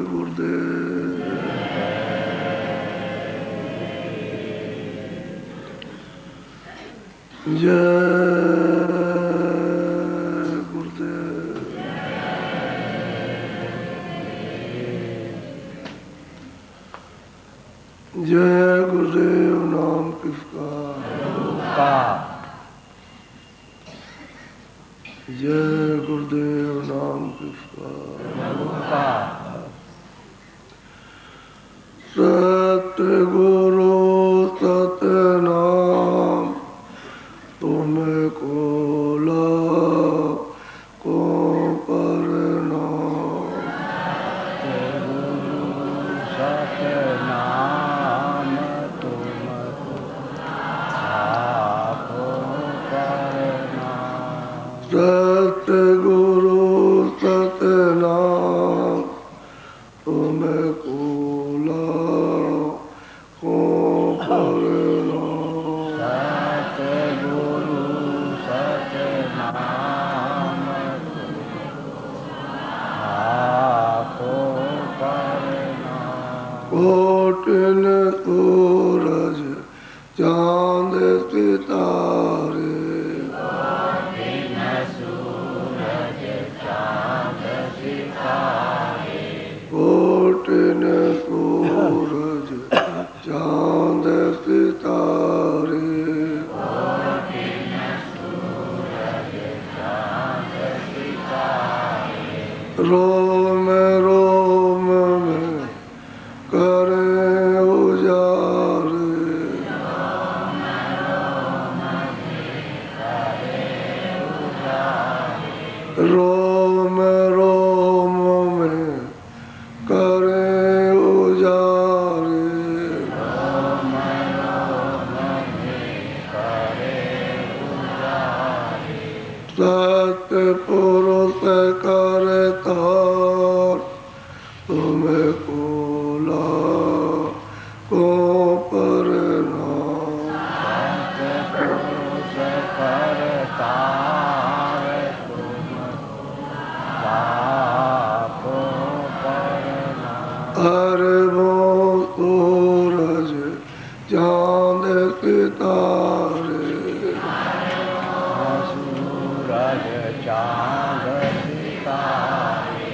गुरुदेव। जय गुरुदेव। जय गुरुदेव नाम किसका? जय गुरुदेव नाम किसका? सतगुरु सतनाम तुमको लाखों प्रणाम। गुरु सतनाम तुमको लाखों प्रणाम। सतगुरु सतनाम तुमको लाखों प्रणाम। सतगुरु सतनाम लाखों प्रणाम। कोटिन सूरज चांद सितारे कोटिन सूरज चांद सितारे रोम रोम में करें उजारे रोम रोम में करें उजारे सतपुरुष करता तुमको लाखों प्रणाम। सतपुरुष करता लाखों प्रणाम। अरबों सूरज चांद सितारे सूरज चांद सितारे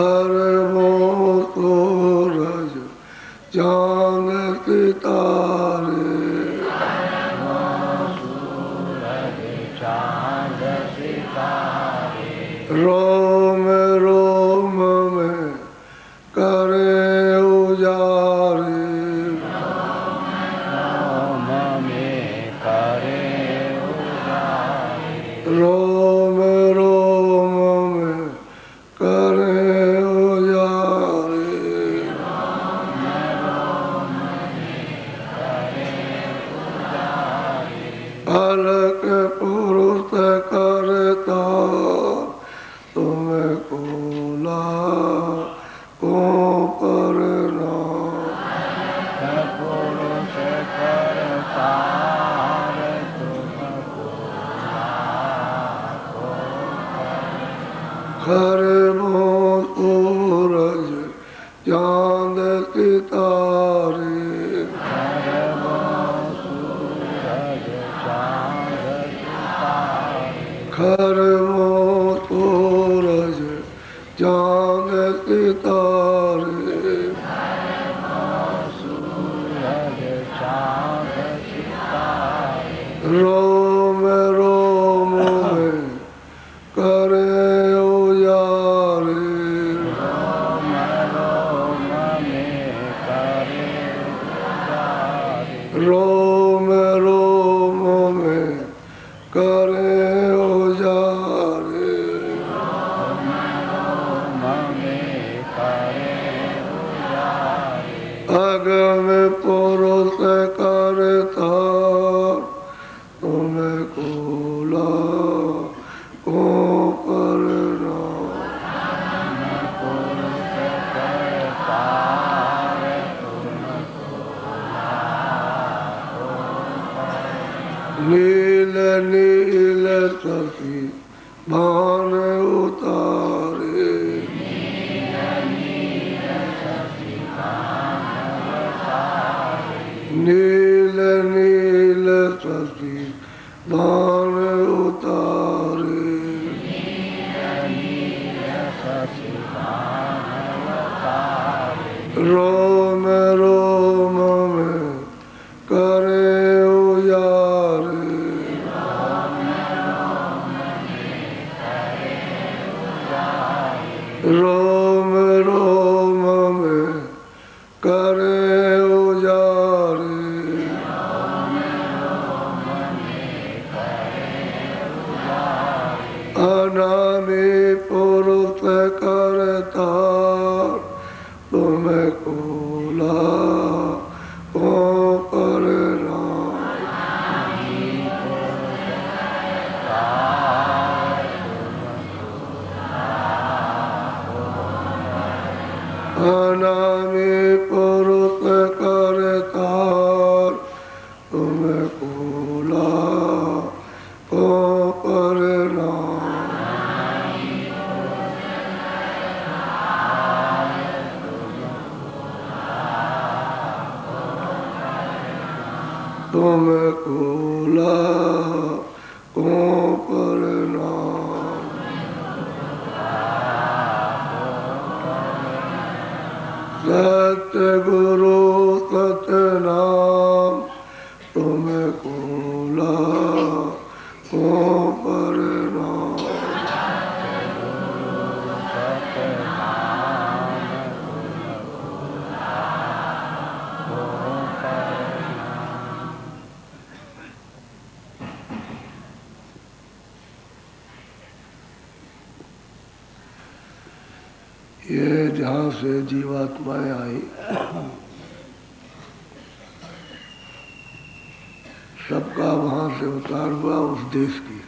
अरबों सूरज चांद सितारे सूरज चांद सितारे रोम रोम में करें उजारे रोम में करे उजारे रोम रोम में करें उजारे अलग पुरुष करता तुमको लाखों प्रणाम। पुरुष करता तुमको खरबों सूरज चांद सितारे सूरज चांद सितारे खरबों सूरज चांद सितारे सूरज चांद सितारे रोम रोम में करें उजारे रोम रोम में करे उजारे रोम रोम में करें उजारे रोम में करे उजारे अगम पुरुष करता तुमको लाखों प्रणाम। पुरुष करता तुमको नील नील सखी भान उतारे शशि दान उतारे रोम रोम में करे उजारे रोम रोम में करे उजारे अनामी पुरुष करता तुम्हें कोला को करना अनामी पुरुष करता तुम्हें कोला को करना तुम्हें कोला को करना सत्य गुरु सतनाम तुम्हें कोला को करना ये जहाँ से जीवात्माएं आई सबका वहाँ से उतार हुआ उस देश की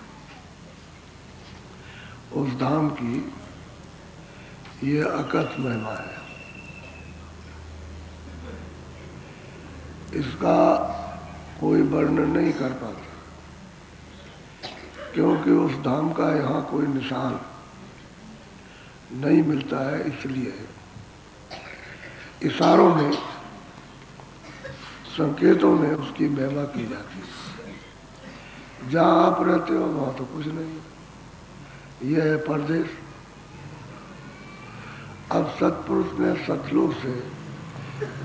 उस धाम की ये अकथ महिमा है। इसका कोई वर्णन नहीं कर पाता क्योंकि उस धाम का यहाँ कोई निशान नहीं मिलता है, इसलिए इशारों में संकेतों में उसकी महिमा की जाती है। जहाँ आप रहते हो वहाँ तो कुछ नहीं, यह है परदेश। अब सत्पुरुष ने सतलोक से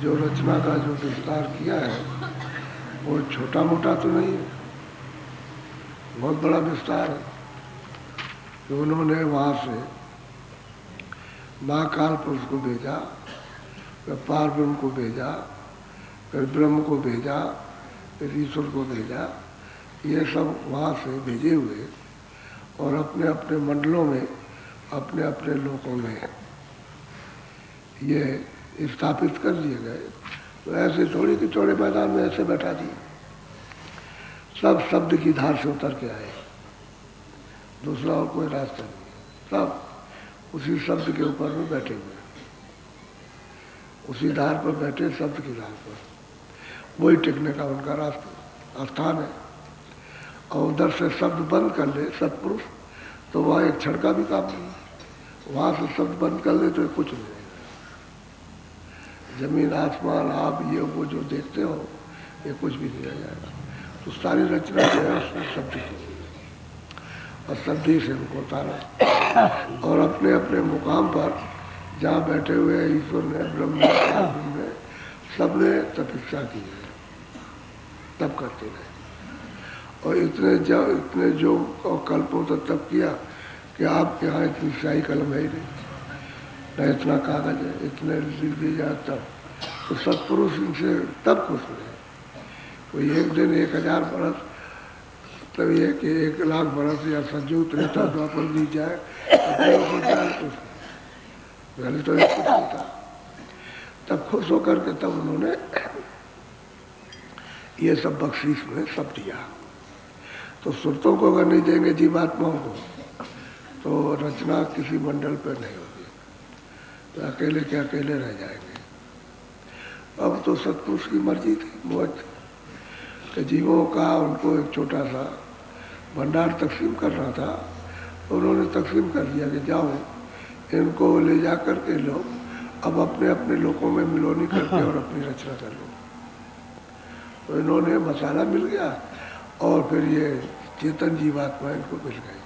जो रचना का जो विस्तार किया है वो छोटा मोटा तो नहीं है, बहुत बड़ा विस्तार है। तो उन्होंने वहाँ से महाकाल पुरुष को भेजा, फिर पारब्रह्म को भेजा, फिर ब्रह्म को भेजा, फिर ईश्वर को भेजा। ये सब वहाँ से भेजे हुए और अपने अपने मंडलों में अपने अपने लोकों में ये स्थापित कर लिए गए। तो ऐसे थोड़ी कि चौड़े मैदान में ऐसे बैठा दिए, सब शब्द की धार से उतर के आए, दूसरा और कोई रास्ता नहीं, सब उसी शब्द के ऊपर में बैठे हुए, उसी धार पर बैठे, शब्द की धार पर, वही टिकने का उनका रास्ता स्थान है। और उधर से शब्द बंद कर ले सत्पुरुष तो वहाँ एक क्षण का भी काम नहीं, वहाँ से शब्द बंद कर ले तो कुछ नहीं रहेगा। जमीन आसमान आप ये वो जो देखते हो ये कुछ भी नहीं रह जाएगा। तो सारी रचना जो है उसने शब्द की और शब्द ही से उनको उतारा और अपने अपने मुकाम पर जहाँ बैठे हुए ईश्वर ने, ब्रह्म ने, सब ने तपस्या की है, तब करते रहे। और इतने जो कल्पों तक तब किया कि आपके यहाँ इतनी स्याही कलम है ही नहीं, न इतना कागज है, इतने लिख दी जाए तब। तो सत्पुरुष इनसे तब खुश हुए। कोई एक दिन 1000 बरस, मतलब ये कि 1,00,000 बरस या सज्जू त्रेता द्वापर दी जाए पहले तो एक कुछ नहीं था। तब खुश होकर के तब उन्होंने ये सब बख्शीश में सब दिया। तो सुरतों को अगर नहीं देंगे जीवात्माओं को तो रचना किसी मंडल पर नहीं होगी, तो अकेले के अकेले रह जाएंगे। अब तो सत्पुरुष की मर्जी थी, बहुत कि जीवों का उनको एक छोटा सा भंडार तकसीम करना था, उन्होंने तकसीम कर दिया कि जाओ इनको ले जा कर के लो, अब अपने अपने लोगों में मिलोनी करके और अपनी रचना कर लो। तो इन्होंने मसाला मिल गया और फिर ये चेतन जीवात्मा इनको मिल गई।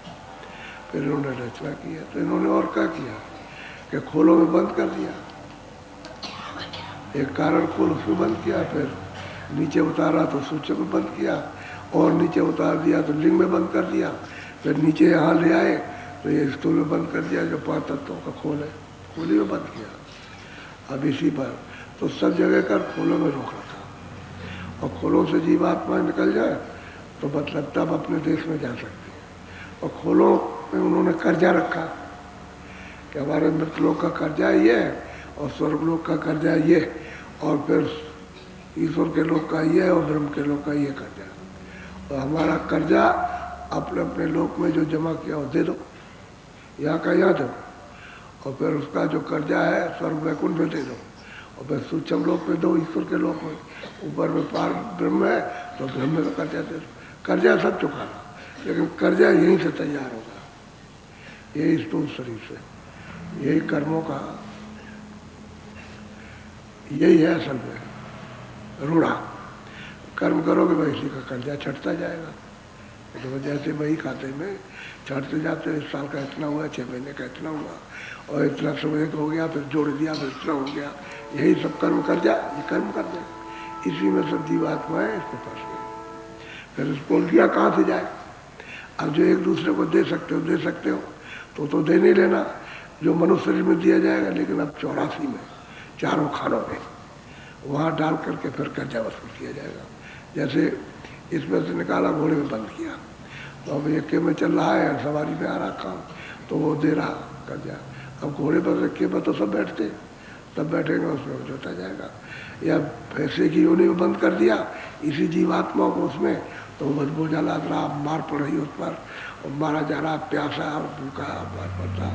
फिर इन्होंने रचना की है। तो इन्होंने और क्या किया कि खोलों में बंद कर दिया, एक कारण खोल उसमें बंद किया, फिर नीचे उतारा तो सूक्ष्म में बंद किया, और नीचे उतार दिया तो लिंग में बंद कर दिया, फिर नीचे यहाँ ले आए तो ये स्थूल में बंद कर दिया, जो 5 तत्वों का खोल है, खोली में बंद किया। अब इसी पर तो सब जगह कर खोलों में रोक रखा, और खोलों से जीवात्मा निकल जाए तो मतलब तब अपने देश में जा सकती है। और खोलों में उन्होंने कर्जा रखा कि हमारे मृतलोक का कर्जा ये है और स्वर्गलोक का कर्जा ये, और फिर ईश्वर के लोक का ये और ब्रह्म के लोक का ये कर्जा। और हमारा कर्जा अपने अपने लोक में जो जमा किया वो दे दो, यहाँ का यहाँ दो, और फिर उसका जो कर्जा है स्वर्ग वैकुंठ में दे दो, और फिर सूक्ष्म लोक में दो, ईश्वर के लोक में, ऊपर में पार ब्रह्म है तो ब्रह्म में कर्जा दे दो। कर्जा सब चुकाना, लेकिन कर्जा यहीं से तैयार होगा, यही स्थूल शरीर से, यही कर्मों का, यही है असल में रूढ़ा। कर्म करोगे भाई इसी का कर्जा छटता जाएगा। तो जैसे वही खाते में छटते जाते, इस साल का इतना हुआ, 6 महीने का इतना हुआ, और इतना समय हो गया, फिर जोड़ दिया, फिर इतना हो गया, यही सब कर्म कर्जा, ये कर्म कर्जा, इसी में सब जीवात्माएं इसको फंस गई। फिर इसको लिया कहाँ से जाए? अब जो एक दूसरे को दे सकते हो तो दे नहीं लेना, जो मनुष्य शरीर में दिया जाएगा, लेकिन अब 84 में 4 खानों में वहाँ डाल करके फिर कर्जा वसूल किया जाएगा। जैसे इसमें से निकाला, घोड़े में बंद किया, तो अब एक में चल रहा है, सवारी में आ रहा काम, तो वो दे रहा कर्जा। अब घोड़े पर रखे पर तो सब बैठते, तब बैठेंगे, उसमें जोता जाएगा। या पैसे की योनि में बंद कर दिया इसी जीवात्मा को उसमें, तो बस बोझा लाद रहा, मार पड़ रही उस पर, और मारा जा रहा, प्यासा और भूखा मार पड़ता,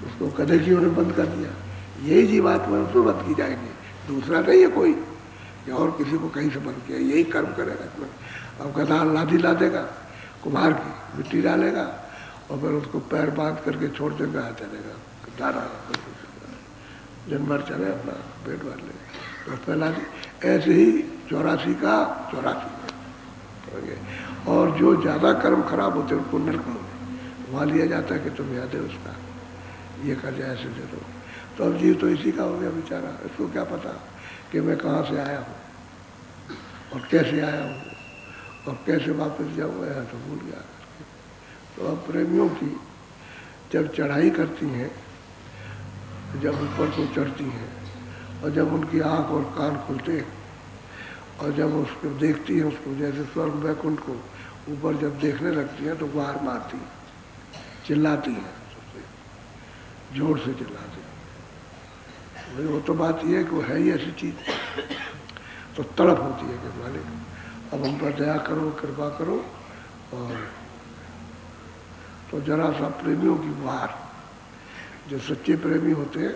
उसको गधे की योनि बंद कर दिया। यही जीवात्मा उसमें बंद की जाएगी, दूसरा नहीं है कोई, या और किसी को कहीं से बंद किया, यही कर्म करेगा इसमें। अब गधा लादी ला देगा, कुम्हार की मिट्टी डालेगा, और फिर उसको पैर बांध करके छोड़ देगा, चलेगा दाना, दिन भर चले अपना पेट भर ले, तो फैला दी। ऐसे ही 84 का 84 में। और जो ज़्यादा कर्म खराब होते हैं उनको नरक में वहाँ लिया जाता है कि तुम याद है उसका ये कर्जा ऐसे दे दो। तो अब जीव तो इसी का हो गया बेचारा, इसको क्या पता कि मैं कहाँ से आया हूँ और कैसे आया हूँ और कैसे वापस जाऊँगा, यहाँ तो भूल गया। तो अब प्रेमियों की जब चढ़ाई करती हैं, जब ऊपर को चढ़ती हैं, और जब उनकी आँख और कान खुलते, और जब उसको देखती हैं, उसको जैसे स्वर्ग वैकुंठ को ऊपर जब देखने लगती हैं, तो गुहार मारती हैं, चिल्लाती हैं, जोर से चिल्लाती हैं। वो तो बात ये है कि वो है ही ऐसी चीज़, तो तड़प होती है कि मालिक अब हम पर दया करो, कृपा करो। और तो जरा सा प्रेमियों की गुहार, जो सच्चे प्रेमी होते हैं,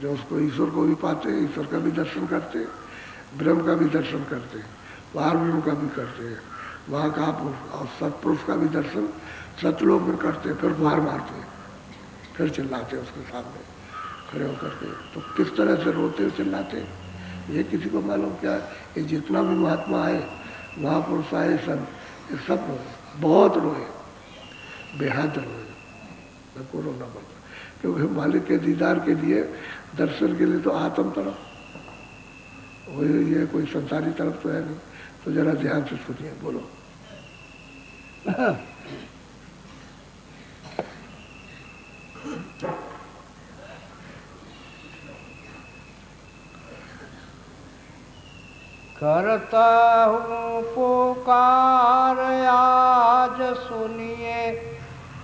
जो उसको ईश्वर को भी पाते हैं, ईश्वर का भी दर्शन करते हैं, ब्रह्म का भी दर्शन करते हैं, बाहर ब्रह्म का भी करते हैं, वहाँ का और सत्पुरुष का भी दर्शन सतलोक में करते हैं, फिर गुहार मारते हैं, फिर चिल्लाते हैं उसके सामने खड़े होकर के। तो किस तरह से रोते चिल्लाते हैं ये किसी को मालूम क्या? ये जितना भी महात्मा आए, महापुरुष आए, सब ये सब रोए, बहुत रोए, बेहद रोए, न को रोना पड़ता, क्योंकि मालिक के दीदार के लिए, दर्शन के लिए तो आत्म तरफ, ये कोई संसारी तरफ तो है नहीं। तो जरा ध्यान से सुनिए, बोलो। करता हूँ पुकार आज सुनिए,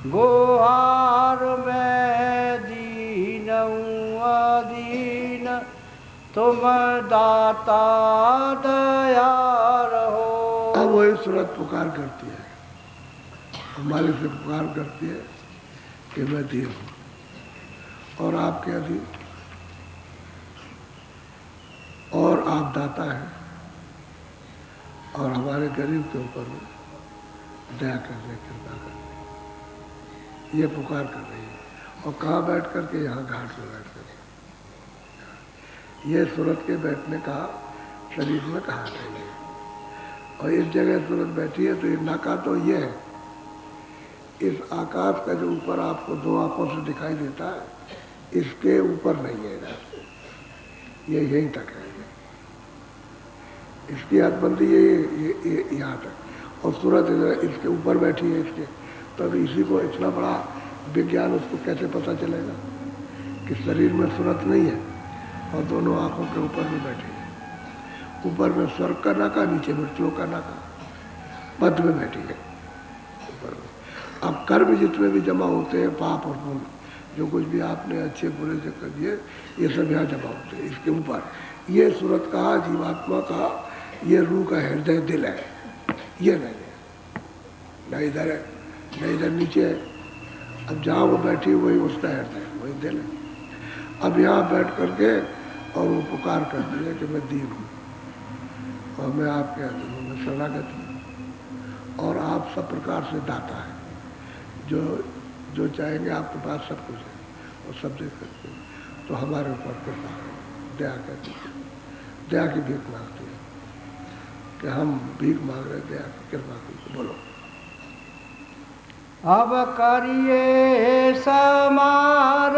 गुहार में दीन अदीन, तुम दाता दयाल हो। अब वही सूरत पुकार करती है, मालिक से पुकार करती है कि मैं दीन हूँ और आपके अधीन, और आप दाता हैं, और हमारे गरीब के ऊपर दया कर रहे, कृपा कर रहे, ये पुकार कर रही है। और कहाँ बैठ करके? यहाँ घाट में बैठ कर। ये सूरत के बैठने का शरीर में कहा है। और इस जगह सूरत बैठी है, तो ये नाका तो ये है, इस आकाश का जो ऊपर आपको दो आंखों से दिखाई देता है, इसके ऊपर नहीं है इधर, ये यहीं तक है। इसकी हदबंदी ये यहाँ तक, और सूरत इधर इसके ऊपर बैठी है इसके, तब इसी को इतना बड़ा विज्ञान उसको कैसे पता चलेगा कि शरीर में सूरत नहीं है और दोनों आंखों के ऊपर में बैठी है। ऊपर में स्वर्ग का नाका, नीचे मृत्युओं का नाका, मध्य में बैठी है ऊपर में। अब कर्म जितने भी जमा होते हैं, पाप और पुण्य, जो कुछ भी आपने अच्छे बुरे से कर दिए, ये सब यहाँ जमा होते हैं इसके ऊपर। ये सूरत कहा, जीवात्मा का, ये रूह का हृदय दिल है, ये नहीं है, न इधर है न इधर नीचे है। अब जहाँ वो बैठी वही उसका हृदय, वही दिल है। अब यहाँ बैठ करके और वो पुकार करती है कि मैं दीन हूँ और मैं आपके अधीन हूँ, मैं शरणागत हूँ, और आप सब प्रकार से दाता है, जो चाहेंगे आपके पास सब कुछ है और सब दे सकते हैं। तो हमारे ऊपर कृपा है, दया करती है, दया की भीख मांगती है कि हम भीख मांग रहे, दया की कृपा कीजिए। बोलो। अब करिए समार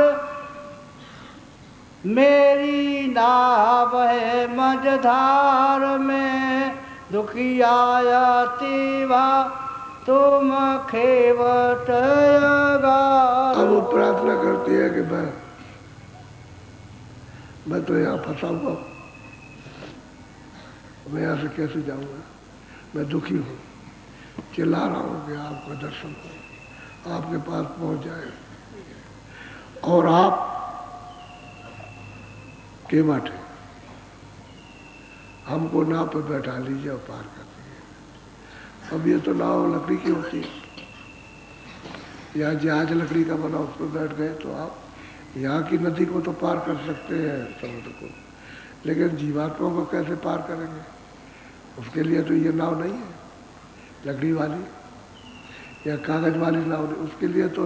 मेरी नाव है मझधार में, दुखियाया तीवा तुम खेवट अब वो प्रार्थना करती है कि मैं तो यहाँ फंसा हुआ हूँ, मैं यहाँ से कैसे जाऊँगा, मैं दुखी हूँ, चिल्ला रहा हूँ कि आपका दर्शन हो, आपके पास पहुँच जाए, और आप केवट है, हमको नाव पर बैठा लीजिए और पार कर दीजिए। अब ये तो नाव लकड़ी की होती है, या जहाज लकड़ी का बना, उस पर बैठ गए तो आप यहाँ की नदी को तो पार कर सकते हैं, समुद्र को, लेकिन जीवात्मा को कैसे पार करेंगे? उसके लिए तो ये नाव नहीं है, लकड़ी वाली या कागज वाली नाव नहीं, उसके लिए तो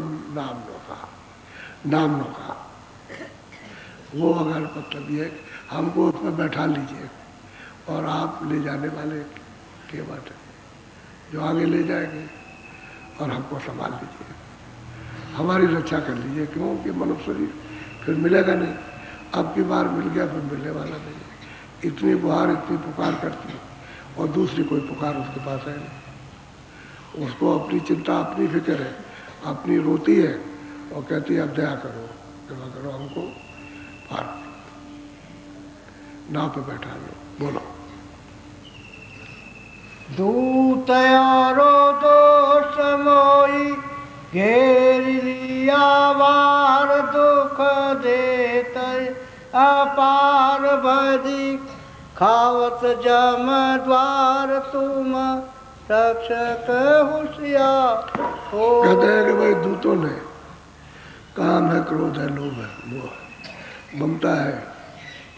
नाम नौका। वो अगर मतलब ये हमको उसमें बैठा लीजिए और आप ले जाने वाले केवट है, जो आगे ले जाएंगे, और हमको संभाल लीजिए, हमारी रक्षा कर लीजिए, क्योंकि मनुष्य शरीर फिर मिलेगा नहीं, अब की बार मिल गया फिर मिलने वाला नहीं है। इतनी गुहार, इतनी पुकार करती है और दूसरी कोई पुकार उसके पास है नहीं। उसको अपनी चिंता, अपनी फिक्र है, अपनी रोती है और कहती है अब दया करो, कृपा करो, हमको पार नाव पे बैठा लो। बोलो। दूत यारो दोष मोई घेर लिया वार, दुख देते अपार बधी खावत जम द्वार, तुम रक्षक होशियार हो। कहते हैं कि भाई दूतों ने, काम है, क्रोध है, लोभ है, मोह है, ममता है,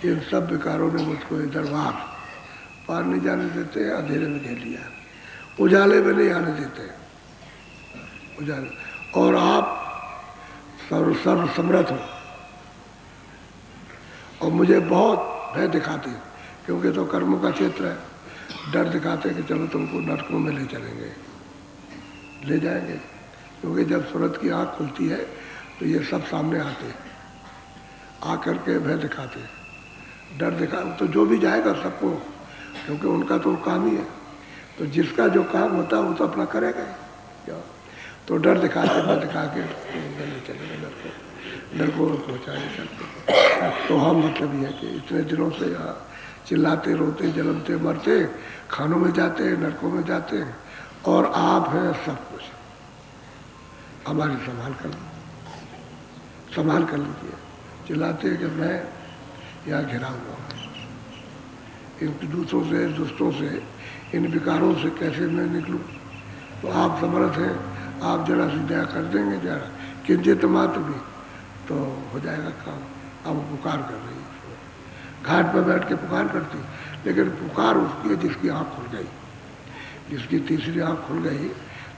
इन सब विकारों ने मुझको इधर पार नहीं जाने देते, अंधेरे में घेर लिया, उजाले में नहीं आने देते, उजाले। और आप सर्व समर्थ हो और मुझे बहुत भय दिखाते, क्योंकि तो कर्मों का क्षेत्र है, डर दिखाते कि चलो तुमको नरकों में ले चलेंगे, ले जाएंगे, क्योंकि जब सूरत की आँख खुलती है तो ये सब सामने आते हैं, आकर के भय दिखाते, डर दिखा, तो जो भी जाएगा सबको, क्योंकि उनका तो काम ही है, तो जिसका जो काम होता है वो तो अपना करेगा क्या, तो डर दिखाते, भय दिखा के ले चलेंगे नरकों में पहुँचा नहीं सकते। तो हम मतलब ये है कि इतने दिनों से यहाँ चिल्लाते, रोते, जलमते, मरते, खानों में जाते हैं, नरकों में जाते हैं, और आप हैं सब कुछ, हमारी संभाल कर लीजिए। चिल्लाते हैं कि मैं यहाँ घिरा हुआ हूँ, इन दूसरों से, दुष्टों से, इन विकारों से कैसे मैं निकलूँ, तो आप समर्थ हैं, आप जरा सी दया कर देंगे, जरा किंचित मात्र भी, तो हो जाएगा काम। अब पुकार कर रही है, घाट पर बैठ के पुकार करती, लेकिन पुकार उसकी है जिसकी आँख खुल गई, जिसकी तीसरी आँख खुल गई,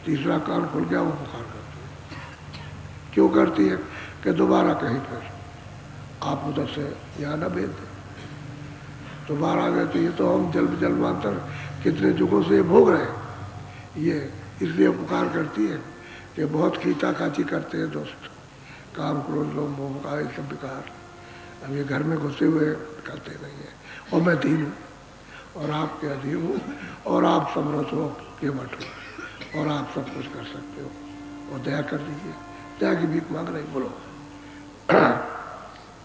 तीसरा कान खुल गया, वो पुकार करती है। क्यों करती है? कि दोबारा कहीं फिर आप उधर से यहाँ न भेज दें, दोबारा आ गए तो ये तो हम जन्मांतर कितने युगों से ये भोग रहे हैं। ये इसलिए पुकार करती है कि बहुत खींचा खाची करते हैं दोस्त, काम क्रोध लोभ मोह का ये सब विकार। अब ये घर में घुसे हुए करते नहीं है। और मैं दीन हूँ और आपके अधीन हूँ और आप समर्थ हो, केवट हो और आप सब कुछ कर सकते हो और दया कर दीजिए। दया की भीख मांग रही, बोलो।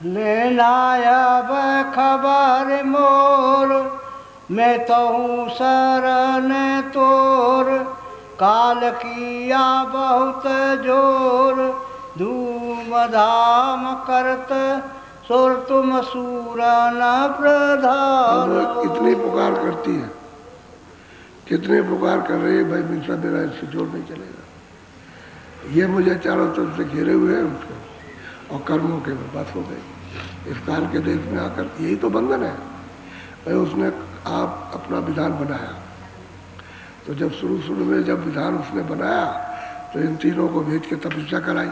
लेनायब खबर मोर, मैं तो हूँ शरण तोर, काल किया बहुत जोर, धूम धाम करत सुर तुम सूरा न प्रधान। अब कितनी पुकार करती है, कितने पुकार कर रही है, भाई मिलता मेरा इससे जोर नहीं चलेगा। ये मुझे चारों तरफ से घेरे हुए हैं उसको, और कर्मों के बस हो गई। इस काल के देश में आकर यही तो बंधन है भाई। उसने आप अपना विधान बनाया, तो जब शुरू में जब विधान उसने बनाया तो इन तीनों को भेज के तपस्या कराई,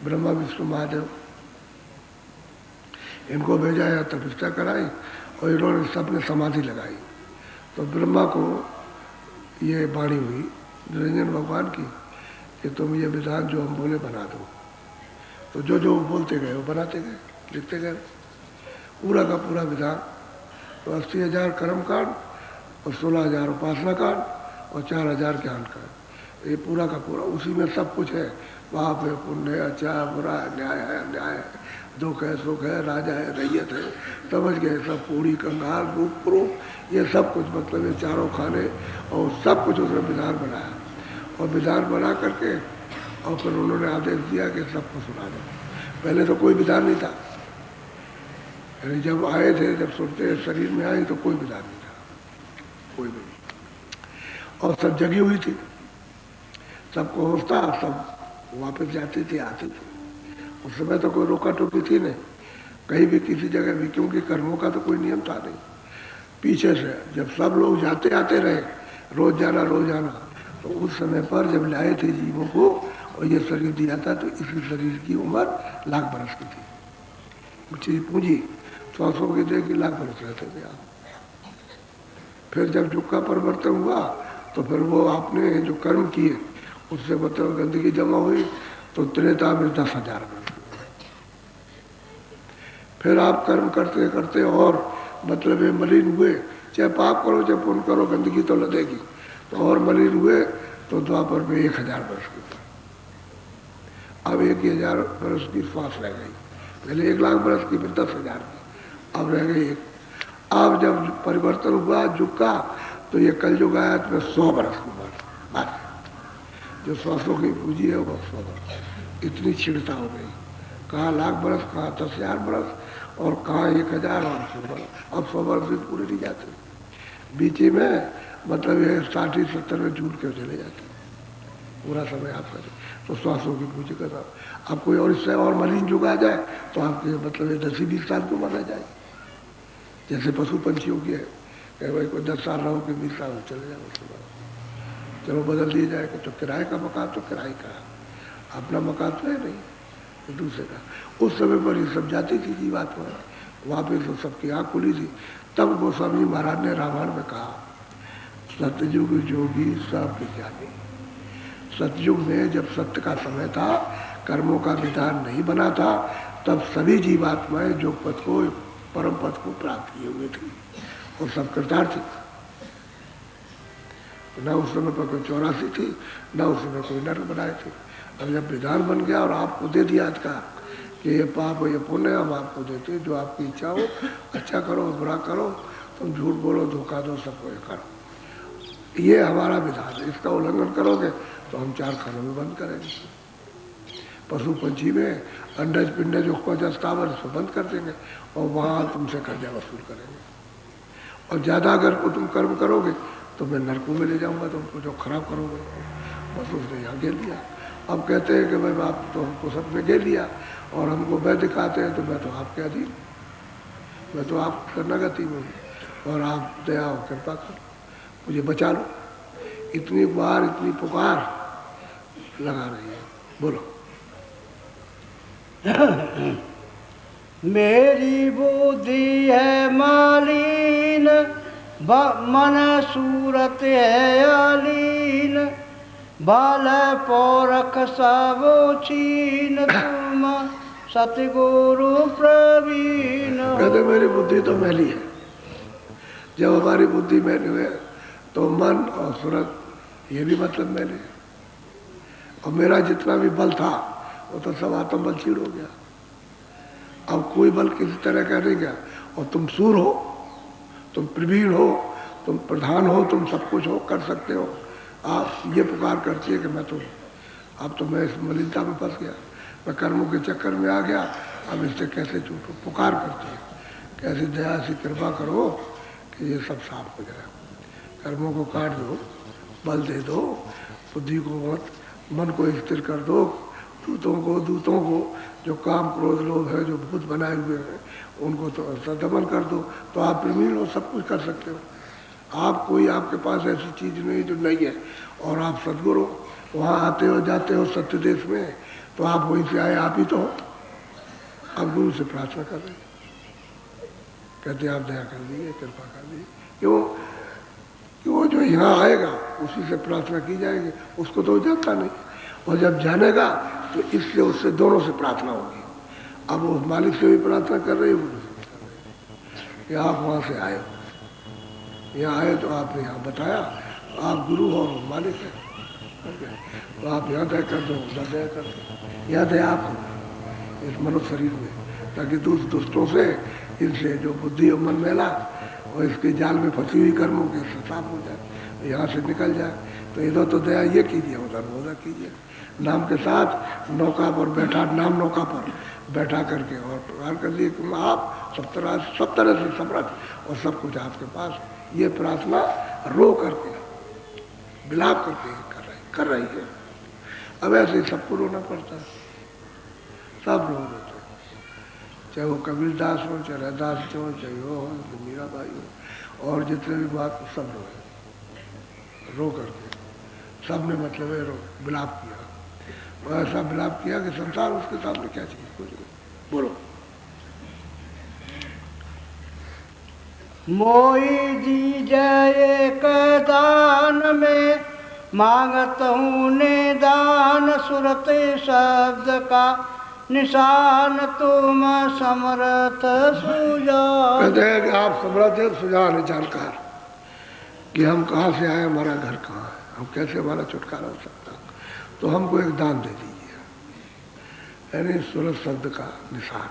ब्रह्मा विष्णु महादेव, इनको भेजा या तपस्या कराई और इन्होंने सबने समाधि लगाई। तो ब्रह्मा को ये वाणी हुई निरंजन भगवान की कि तुम ये विधान जो हम बोले बना दो। तो जो जो बोलते गए वो बनाते गए, लिखते गए पूरा का पूरा विधान। तो 80,000 कर्मकांड और 16,000 उपासना कांड और 4,000 ज्ञान कांड, ये पूरा का पूरा उसी में सब कुछ है। पाप है, पुण्य है, अच्छा बुरा है, न्याय है अन्याय है, दुख है सुख है, राजा है रैयत है, समझ गए सब, पूरी कंगाल रूप प्रूप, ये सब कुछ मतलब ये चारों खाने और सब कुछ उसने विधान बनाया। और विधान बना करके और फिर उन्होंने आदेश दिया कि सबको सुना दो। पहले तो कोई विधान नहीं था, यानी जब आए थे, जब सुनते शरीर में आए तो कोई विधान नहीं था, कोई भी नहीं। और सब जगी हुई थी, सबको होश था, सब वापस जाते थे आते थे। उस समय तो कोई रोका टोकी थी नहीं कहीं भी किसी जगह भी, क्योंकि कर्मों का तो कोई नियम था नहीं। पीछे से जब सब लोग जाते आते रहे, रोज जाना, तो उस समय पर जब लाए थे जीवों को और ये शरीर दिया था, तो इसी शरीर की उम्र लाख बरस की थी। ऊँची पूंजी 100 के दे कि लाख बरस रहते थे आप। फिर जब युग का परिवर्तन हुआ तो फिर वो आपने जो कर्म किए उससे मतलब गंदगी जमा हुई, तो त्रेता में 10,000 बरस। फिर आप कर्म करते करते और मतलब ये मलिन हुए, चाहे पाप करो चाहे पुण्य करो, गंदगी तो लगेगी, तो और मलिन हुए तो द्वापर में 1,000 बरस की। अब 1,000 बरस की श्वास रह गई, पहले 1,00,000 बरस की, फिर 10,000 की, अब रह गई 1। अब जब परिवर्तन हुआ युग का, तो ये कल युग आया तो 100 बरस की बात, बस जो 100 की पूंजी है वो 100 बरस। इतनी छिड़ता हो गई, कहाँ लाख बरस, कहाँ 10,000 बरस और कहाँ 1,000 और 100 बरस। अब 100 बरस भी पूरे नहीं जाते, बीच में मतलब ये 60-70 में जुड़ के चले जाते, पूरा समय आपका। तो 100 की पूंजी का था। अब कोई और इससे और मलिन युग आ जाए तो आपके मतलब ये 10-20 साल को माना जाए, जैसे पशु पंछियों की है कि भाई कोई 10 साल रहो कि 20 साल चले जाए, उसके बाद चलो बदल दिया जाए कि तो किराए का मकान तो किराए का, अपना मकान तो है नहीं, तो दूसरे का। उस समय पर ये सब जाती थी जीवात्मा, वहाँ पे तो सबकी आँख खुली थी। तब गोस्वामी महाराज ने रामायण में कहा, सतयुग जोगी सब विज्ञानी। सतयुग में जब सत्य का समय था, कर्मों का विधान नहीं बना था, तब सभी जीवात्माएं जो पद को, परम पद को प्राप्त किए हुए थे और सब कृतार्थ थे। न उस समय पर कोई 84 थी, न उस समय कोई नरक बनाए थे। अब जब विधान बन गया और आपको दे दिया अधिकार कि ये पाप ये पुण्य हम आपको देते, जो आपकी इच्छा हो, अच्छा करो बुरा करो, तुम झूठ बोलो धोखा दो, सबको ये करो, ये हमारा विधान है। इसका उल्लंघन करोगे तो हम 4 खानों में बंद करेंगे। पशु पंछी में अंडज पिंडज उपज स्थावर इसको बंद कर देंगे और वहाँ तुमसे कर्जा वसूल करेंगे। और ज़्यादा अगर तुम कर्म करोगे तो मैं नरकों में ले जाऊँगा तुमको, जो खराब करोगे। बस उसने यहाँ घेर लिया। अब कहते हैं कि भाई आप तो हमको सब में घेर लिया और हमको वह दिखाते हैं, तो मैं तो आपके अधीन, मैं तो आप शरणागति में हूँ और आप दया और कृपा करो, मुझे बचा लो। इतनी बार इतनी पुकार लगा रही है, बोलो। मेरी बुद्धि है मालिन, मन सूरत है अलीन, बल पौरख सब छीन, तुम सतगुरु प्रवीण। कहते मेरी बुद्धि तो मैली है। जब हमारी बुद्धि मैली है तो मन और सूरत ये भी मतलब मैंने, और मेरा जितना भी बल था वो तो सब आत्म बल छीड़ हो गया। अब कोई बल किसी तरह का नहीं गया। और तुम सूर हो, तुम प्रवीण हो, तुम प्रधान हो, तुम सब कुछ हो, कर सकते हो। आप ये पुकार करती है कि मैं तो अब तो मैं इस मलिनता में फंस गया, मैं कर्मों के चक्कर में आ गया, अब इससे कैसे छूटूं। पुकार करती है कैसी दया से कृपा करो कि ये सब साफ हो जाए, कर्मों को काट दो, बल दे दो, बुद्धि को मत, मन को स्थिर कर दो, दूतों को जो काम क्रोध लोभ है जो भूत बनाए हुए हैं उनको तो दमन कर दो, तो आप प्रवीण हो, सब कुछ कर सकते हो। आप कोई आपके पास ऐसी चीज नहीं जो नहीं है, और आप सदगुरु वहाँ आते हो जाते हो सत्य देश में, तो आप वहीं से आए, आप ही तो हो। आप गुरु से प्रार्थना कर रहे, कहते आप दया कर दीजिए, कृपा कर दीजिए। क्यों कि वो जो यहाँ आएगा उसी से प्रार्थना की जाएगी, उसको तो जानता नहीं, और जब जानेगा तो इसलिए उससे दोनों से प्रार्थना होगी। अब वो मालिक से भी प्रार्थना कर रही है कि आप वहाँ से आए हो, यहाँ आए तो आपने यहाँ बताया आप गुरु हो और मालिक है, तो आप यहाँ दया कर दो, उधर दया कर दो, यहाँ दया आप हो इस मनुष्य शरीर में, ताकि दुष्टों से, इनसे जो बुद्धि और मन मेला और इसके जाल में फंसी हुई कर्मों के साफ हो जाए, यहाँ से निकल जाए। तो इधर तो दया ये कीजिए, उधर कीजिए। नाम के साथ नौका पर बैठा, नाम नौका पर बैठा करके और प्रदान कर दिए कि आप सब तरह से समर्थ और सब कुछ आपके पास। ये प्रार्थना रो करके विलाप करके कर रही है। अब ऐसे ही सबको रोना पड़ता है, सब रो रोते, चाहे वो कबीर दास हो, चाहे रैदास हो, चाहे वो हो, चाहे मीराबाई हो, और जितने भी बात सब रो करके सब ने मतलब है विलाप किया। और ऐसा विलाप किया कि संसार उसके सामने क्या चीज, कुछ नहीं। बोलो। मोई जी जय दान में मांगत हूँ निदान, सुरत शब्द का निशान तुम समर्थ सुजान। कहते हैं कि आप समर्थ है, सुजान है, जानकार कि हम कहाँ से आए, हमारा घर कहाँ है, हम कैसे हमारा छुटकारा हो सकता, तो हमको एक दान दे दीजिए, यानी सूरत शब्द का निशान,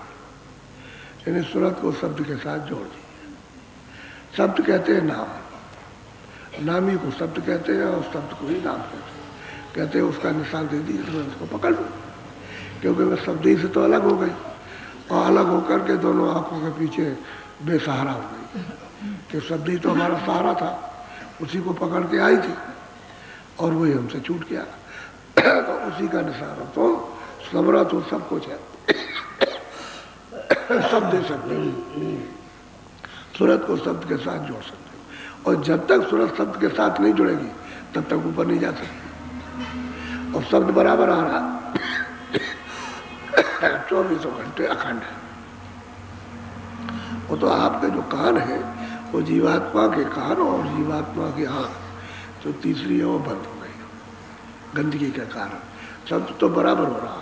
यानी सूरत को शब्द के साथ जोड़ दीजिए। शब्द कहते हैं नाम, नामी को शब्द कहते हैं और शब्द को ही नाम कहते हैं उसका निशान दे दीजिए तो मैं उसको पकड़ लूँ, क्योंकि मैं शब्द ही से तो अलग हो गई, और अलग होकर के दोनों आंखों के पीछे बेसहारा हो गई, कि शब्द ही तो हमारा सहारा था, उसी को पकड़ के आई थी और वही हमसे छूट गया। तो उसी का निशान हो, तो समरा तो सब कुछ है, सब दे सकते हो, सूरत को शब्द के साथ जोड़ सकते हो, और जब तक सूरत शब्द के साथ नहीं जुड़ेगी तब तक ऊपर नहीं जा सकती। और शब्द बराबर आ रहा 24 घंटे अखंड है। वो तो आपके जो कान है वो जीवात्मा के कान और जीवात्मा की आँख जो तीसरी है वो बंद हो गई गंदगी के कारण। शब्द तो बराबर हो रहा,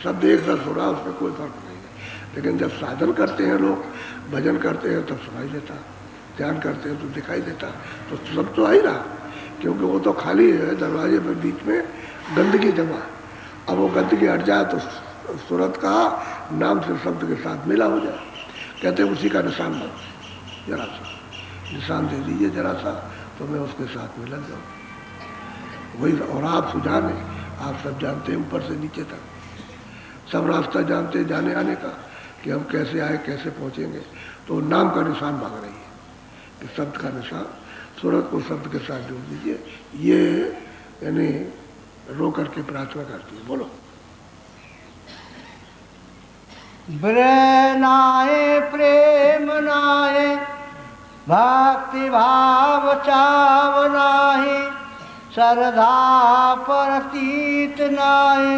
शब्द एक रस हो रहा, उसमें कोई फर्क नहीं है। लेकिन जब साधन करते हैं लोग, भजन करते हैं, तब सुनाई देता, ध्यान करते हैं तो दिखाई देता, तो सब तो आ ही रहा, क्योंकि वो तो खाली है, दरवाजे पर बीच में गंदगी जमा। अब वो गंदगी हट जाए तो सूरत का नाम से शब्द के साथ मिला हो जाए। कहते हैं उसी का निशान दो, जरा सा निशान दे दीजिए जरा सा, तो मैं उसके साथ में लग जाऊँ वही। और आप सुजान है, आप सब जानते हैं ऊपर से नीचे तक, सब रास्ता जानते हैं जाने आने का, कि हम कैसे आए कैसे पहुँचेंगे। तो नाम का निशान मांग रही है कि शब्द का निशान, सूरत को शब्द के साथ जोड़ दीजिए। ये यानी रो करके प्रार्थना करती है। बोलो। नाये प्रेम नाये भक्ति भाव चाव नाहे, श्रद्धा प्रतीत नाये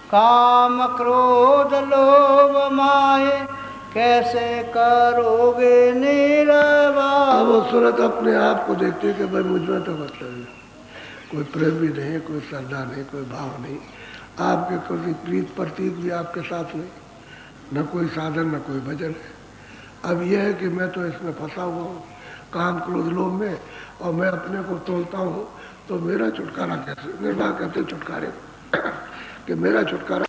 काम क्रोध लोभ माये, कैसे करोगे निर्वाह। अब वो सूरत अपने आप को देखती है कि भाई मुझ में तो मतलब नहीं, कोई प्रेम भी नहीं, कोई श्रद्धा नहीं, कोई भाव नहीं, आपके कोई प्रीत प्रतीक भी आपके साथ नहीं, न कोई साधन न कोई भजन है। अब यह है कि मैं तो इसमें फंसा हुआ हूँ काम क्रोध लोभ में, और मैं अपने को तोड़ता हूँ, तो मेरा छुटकारा कैसे, निर्वाह कहते छुटकारे कि मेरा छुटकारा